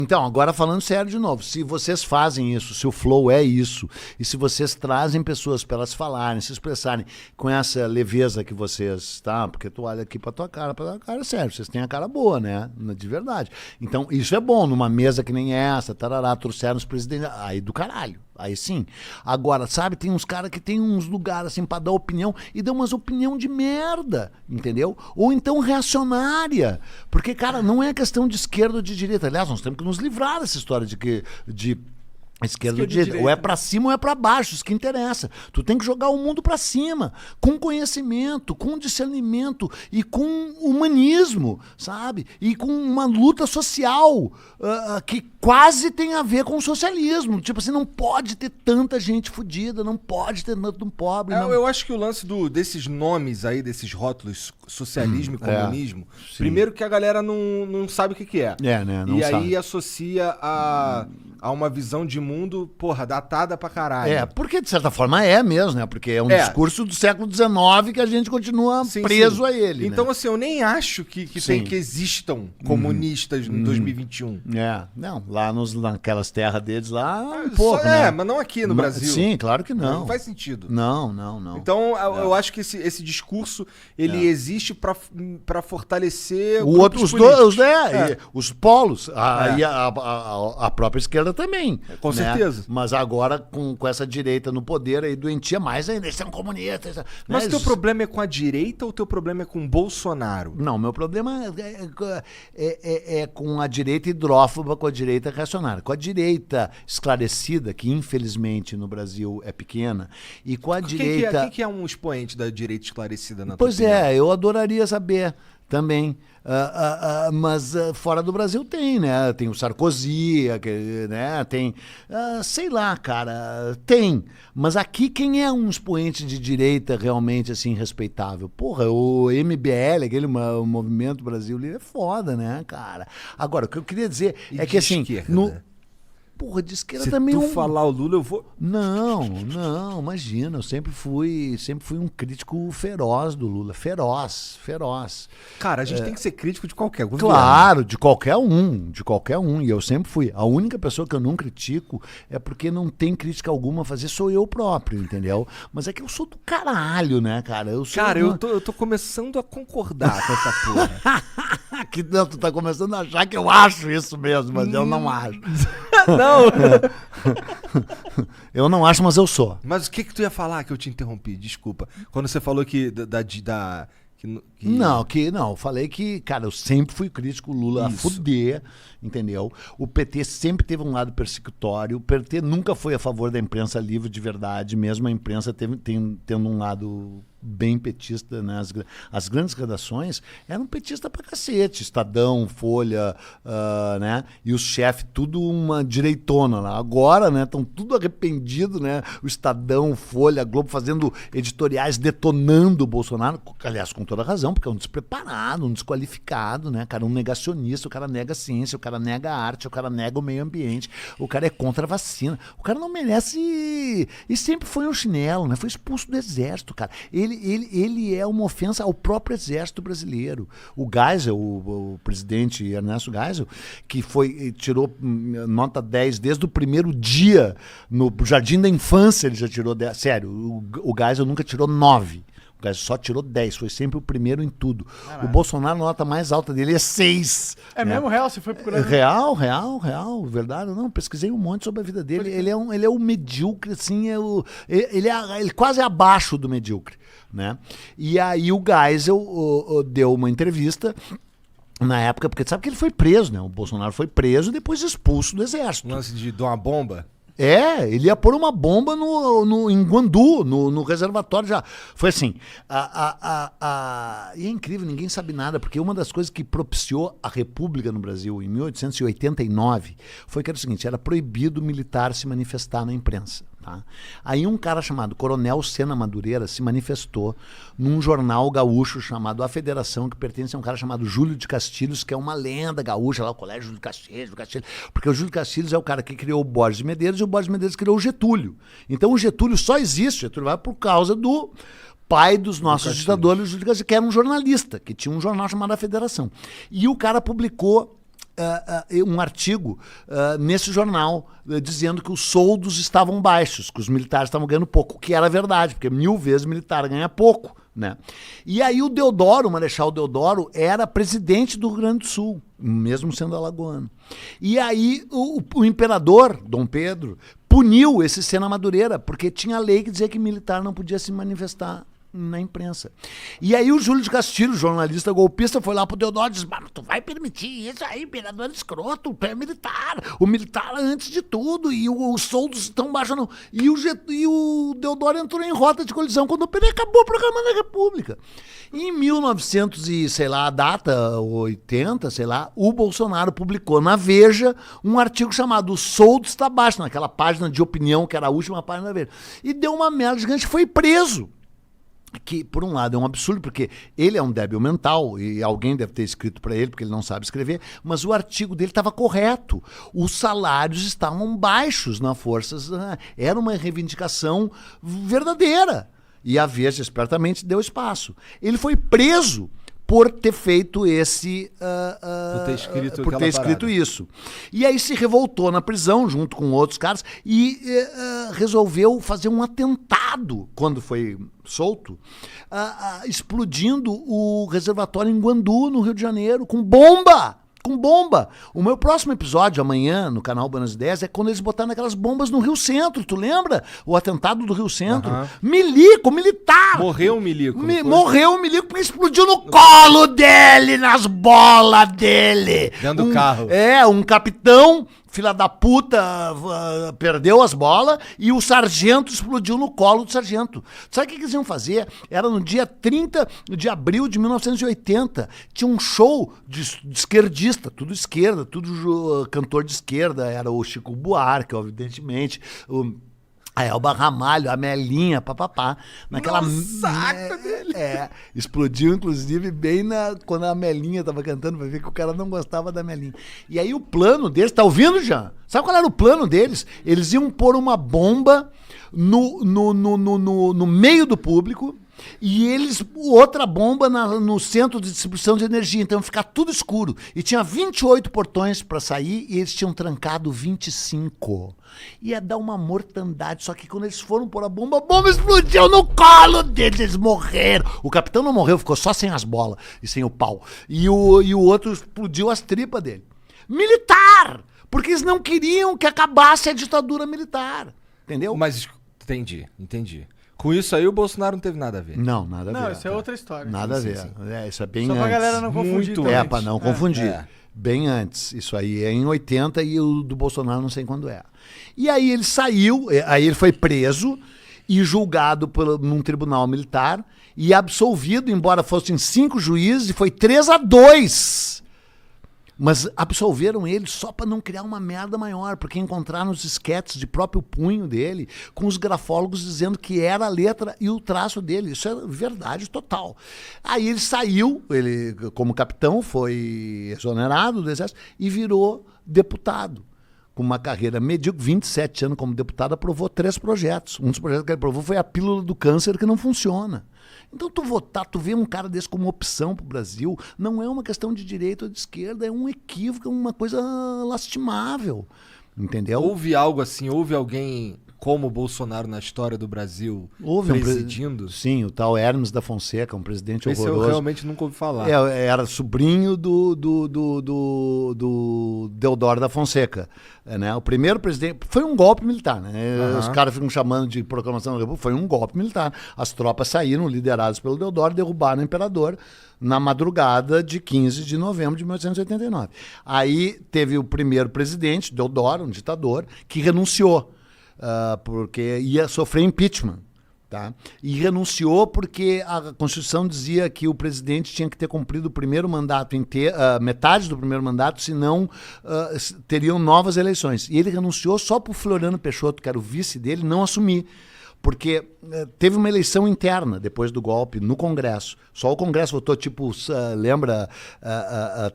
Então, agora falando sério de novo, se vocês fazem isso, se o flow é isso, e se vocês trazem pessoas para elas falarem, se expressarem com essa leveza que vocês, tá? Porque tu olha aqui pra tua cara, sério, vocês têm a cara boa, né? De verdade. Então, isso é bom, numa mesa que nem essa, tarará, trouxeram os presidentes, aí do caralho. Aí sim. Agora, sabe, tem uns caras que tem uns lugares assim pra dar opinião e dão umas opinião de merda, entendeu? Ou então reacionária. Porque, cara, não é questão de esquerda ou de direita. Aliás, nós temos que nos livrar dessa história de esquerda ou direita. Ou é pra cima ou é pra baixo, isso que interessa. Tu tem que jogar o mundo pra cima, com conhecimento, com discernimento e com humanismo, sabe? E com uma luta social que quase tem a ver com o socialismo. Tipo assim, não pode ter tanta gente fodida, não pode ter tanto pobre. Não. Eu acho que o lance desses nomes aí, desses rótulos, socialismo e comunismo, primeiro que a galera não sabe o que é. Né? Não e sabe. aí associa a uma visão de mundo, porra, datada pra caralho. Porque de certa forma é mesmo, né? Porque é um discurso do século XIX que a gente continua preso a ele. Então, né? assim, eu nem acho que existam comunistas em 2021. Não, lá naquelas terras deles lá, um pouco, né? Mas não aqui no Brasil. Sim, claro que não. Não faz sentido. Não. Então, eu acho que esse discurso, ele existe pra fortalecer os polos, e a própria esquerda também. Com certeza. Mas agora, com essa direita no poder, aí doentia mais ainda, eles são comunistas. Mas o teu problema é com a direita ou o teu problema é com o Bolsonaro? Não, meu problema é com a direita hidrófoba, com a direita reacionária. Com a direita esclarecida, que infelizmente no Brasil é pequena, e com a direita... Quem que é um expoente da direita esclarecida na tua Pois opinião? eu adoraria saber também. Mas fora do Brasil tem, né? Tem o Sarkozy, né? Tem, sei lá, cara, tem. Mas aqui quem é um expoente de direita realmente assim respeitável? Porra, o MBL, aquele movimento Brasil Livre é foda, né, cara? Agora, o que eu queria dizer é que assim, porra, de esquerda também. Se tu falar o Lula, eu vou... Não, imagina, eu sempre fui um crítico feroz do Lula, feroz. Cara, a gente tem que ser crítico de qualquer governo. Claro, de qualquer um, e eu sempre fui. A única pessoa que eu não critico é porque não tem crítica alguma a fazer, sou eu próprio, entendeu? Mas é que eu sou do caralho, né, cara? Eu tô começando a concordar com essa porra. Que não, tu tá começando a achar que eu acho isso mesmo, mas eu não acho. Não. Eu não acho, mas eu sou. Mas o que tu ia falar que eu te interrompi? Desculpa. Quando você falou que Não, eu falei que, cara, eu sempre fui crítico, o Lula a fuder, entendeu? O PT sempre teve um lado persecutório, o PT nunca foi a favor da imprensa livre de verdade, mesmo a imprensa tendo um lado bem petista, né? As grandes redações eram petistas pra cacete, Estadão, Folha, né? E os chefes, tudo uma direitona lá. Agora, né, estão tudo arrependido, né? O Estadão, Folha, Globo fazendo editoriais detonando o Bolsonaro, aliás, com toda razão, porque é um despreparado, um desqualificado, né, cara, um negacionista, o cara nega a ciência, o cara nega a arte, o cara nega o meio ambiente, o cara é contra a vacina, o cara não merece, e sempre foi um chinelo, né, foi expulso do exército, cara, ele é uma ofensa ao próprio exército brasileiro. O Geisel, o presidente Ernesto Geisel, que tirou nota 10 desde o primeiro dia, no Jardim da Infância ele já tirou 10, sério, o Geisel nunca tirou 9. O Geisel só tirou 10, foi sempre o primeiro em tudo. Caralho. O Bolsonaro, a nota mais alta dele é 6. É, né? Mesmo real? Você foi procurando? Real, verdade. Não, pesquisei um monte sobre a vida dele. Ele é um medíocre, assim, ele quase é abaixo do medíocre, né? E aí o Geisel deu uma entrevista na época, porque sabe que ele foi preso, né? O Bolsonaro foi preso e depois expulso do exército. Lance de dar uma bomba? Ele ia pôr uma bomba em Guandu, no reservatório já. Foi assim, e é incrível, ninguém sabe nada, porque uma das coisas que propiciou a República no Brasil em 1889 foi que era o seguinte, era proibido o militar se manifestar na imprensa. Tá? Aí um cara chamado Coronel Sena Madureira se manifestou num jornal gaúcho chamado A Federação, que pertence a um cara chamado Júlio de Castilhos, que é uma lenda gaúcha, lá o colégio Júlio de Castilhos, porque o Júlio de Castilhos é o cara que criou o Borges de Medeiros e o Borges de Medeiros criou o Getúlio. Então o Getúlio só existe, Getúlio vai por causa do pai dos nossos ditadores, Júlio de Castilhos, que era um jornalista, que tinha um jornal chamado A Federação. E o cara publicou um artigo nesse jornal dizendo que os soldos estavam baixos, que os militares estavam ganhando pouco, o que era verdade, porque 1000 vezes o militar ganha pouco, né? E aí o Deodoro, o Marechal Deodoro, era presidente do Rio Grande do Sul, mesmo sendo alagoano. E aí o imperador, Dom Pedro, puniu esse Sena Madureira, porque tinha lei que dizia que militar não podia se manifestar na imprensa. E aí o Júlio de Castilho, jornalista golpista, foi lá pro Deodoro e disse: mas tu vai permitir isso aí, imperador escroto, é militar, o militar antes de tudo, e os soldos estão baixos não. E o Deodoro entrou em rota de colisão quando o PD acabou o programa da República. Em 1900 e, sei lá, a data 80, sei lá, o Bolsonaro publicou na Veja um artigo chamado "O soldo está baixo", naquela página de opinião que era a última página da Veja. E deu uma merda gigante, foi preso. Que, por um lado, é um absurdo, porque ele é um débil mental, e alguém deve ter escrito para ele, porque ele não sabe escrever, mas o artigo dele estava correto. Os salários estavam baixos nas forças, era uma reivindicação verdadeira. E a Veja, espertamente, deu espaço. Ele foi preso por ter feito esse... por ter escrito isso. E aí se revoltou na prisão, junto com outros caras, e resolveu fazer um atentado, quando foi solto, explodindo o reservatório em Guandu, no Rio de Janeiro, com bomba! Com bomba. O meu próximo episódio, amanhã, no canal Buenas Ideias, é quando eles botaram aquelas bombas no Rio Centro. Tu lembra? O atentado do Rio Centro. Milico, militar. Morreu o milico. Morreu o milico porque explodiu no colo dele, nas bolas dele. Dentro do carro. Um capitão, filha da puta, perdeu as bolas e o sargento explodiu no colo do sargento. Sabe o que eles iam fazer? Era no dia 30 de abril de 1980. Tinha um show de esquerdista, tudo esquerda, tudo cantor de esquerda. Era o Chico Buarque, evidentemente, a Elba Ramalho, a Melinha, papapá. Naquela saco dele. Explodiu, inclusive, bem quando a Melinha tava cantando, pra ver que o cara não gostava da Melinha. E aí o plano deles, tá ouvindo, Jean? Sabe qual era o plano deles? Eles iam pôr uma bomba no meio do público, e outra bomba no centro de distribuição de energia, então ia ficar tudo escuro. E tinha 28 portões para sair e eles tinham trancado 25. Ia dar uma mortandade, só que quando eles foram pôr a bomba explodiu no colo deles, eles morreram. O capitão não morreu, ficou só sem as bolas e sem o pau. E o outro explodiu as tripas dele. Militar! Porque eles não queriam que acabasse a ditadura militar. Entendeu? Mas, entendi. Com isso aí o Bolsonaro não teve nada a ver. Não, nada a ver. Não, isso é outra história. Nada a ver. Sim. Isso é bem só antes. pra galera não confundir. Pra não confundir. Bem antes. Isso aí é em 80 e o do Bolsonaro não sei quando é. E aí ele saiu, aí ele foi preso e julgado num tribunal militar e absolvido, embora fossem 5 juízes, e foi 3-2. Mas absolveram ele só para não criar uma merda maior, porque encontraram os esquetes de próprio punho dele, com os grafólogos dizendo que era a letra e o traço dele. Isso é verdade total. Aí ele saiu, ele como capitão foi exonerado do exército e virou deputado. Com uma carreira medíocre, 27 anos como deputado, aprovou 3 projetos. Um dos projetos que ele aprovou foi a pílula do câncer, que não funciona. Então tu vê um cara desse como opção pro Brasil, não é uma questão de direita ou de esquerda, é um equívoco, é uma coisa lastimável, entendeu? Houve algo assim, houve alguém como o Bolsonaro na história do Brasil presidindo? Sim, o tal Hermes da Fonseca, um presidente horroroso. Esse eu realmente nunca ouvi falar. Era sobrinho do Deodoro da Fonseca. Né? O primeiro presidente... Foi um golpe militar, né? Os caras ficam chamando de proclamação da República. Foi um golpe militar. As tropas saíram, lideradas pelo Deodoro, derrubaram o imperador na madrugada de 15 de novembro de 1889. Aí teve o primeiro presidente, Deodoro, um ditador, que renunciou. Porque ia sofrer impeachment. Tá? E renunciou porque a Constituição dizia que o presidente tinha que ter cumprido o primeiro mandato inteiro, metade do primeiro mandato, senão teriam novas eleições. E ele renunciou só para o Floriano Peixoto, que era o vice dele, não assumir. Porque teve uma eleição interna depois do golpe no Congresso. Só o Congresso votou, tipo, lembra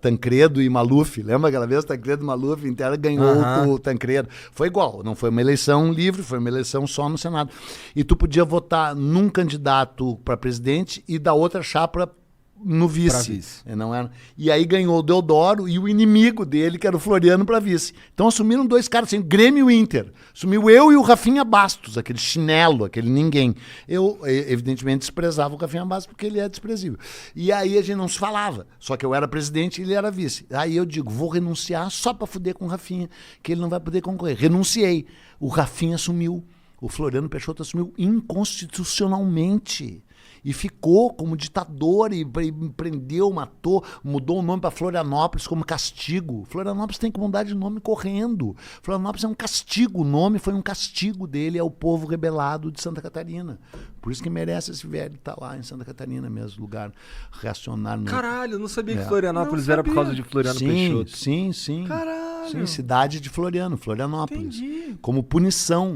Tancredo e Maluf? Lembra aquela vez Tancredo e Maluf interna ganhou o Tancredo? Foi igual, não foi uma eleição livre, foi uma eleição só no Senado. E tu podia votar num candidato para presidente e da outra chapa no vice. Não era. E aí ganhou o Deodoro e o inimigo dele, que era o Floriano, para vice. Então assumiram 2 caras assim, Grêmio e Inter. Assumiu eu e o Rafinha Bastos, aquele chinelo, aquele ninguém. Eu, evidentemente, desprezava o Rafinha Bastos porque ele é desprezível. E aí a gente não se falava. Só que eu era presidente e ele era vice. Aí eu digo, vou renunciar só para fuder com o Rafinha, que ele não vai poder concorrer. Renunciei. O Rafinha assumiu. O Floriano Peixoto assumiu inconstitucionalmente. E ficou como ditador e prendeu, matou, mudou o nome para Florianópolis como castigo. Florianópolis tem que mudar de nome correndo. Florianópolis é um castigo, o nome foi um castigo dele ao povo rebelado de Santa Catarina. Por isso que merece esse velho estar lá em Santa Catarina mesmo, lugar reacionário. Caralho, eu não sabia que Florianópolis era por causa de Floriano Peixoto. Sim. Caralho. Sim, cidade de Florianópolis. Entendi. Como punição.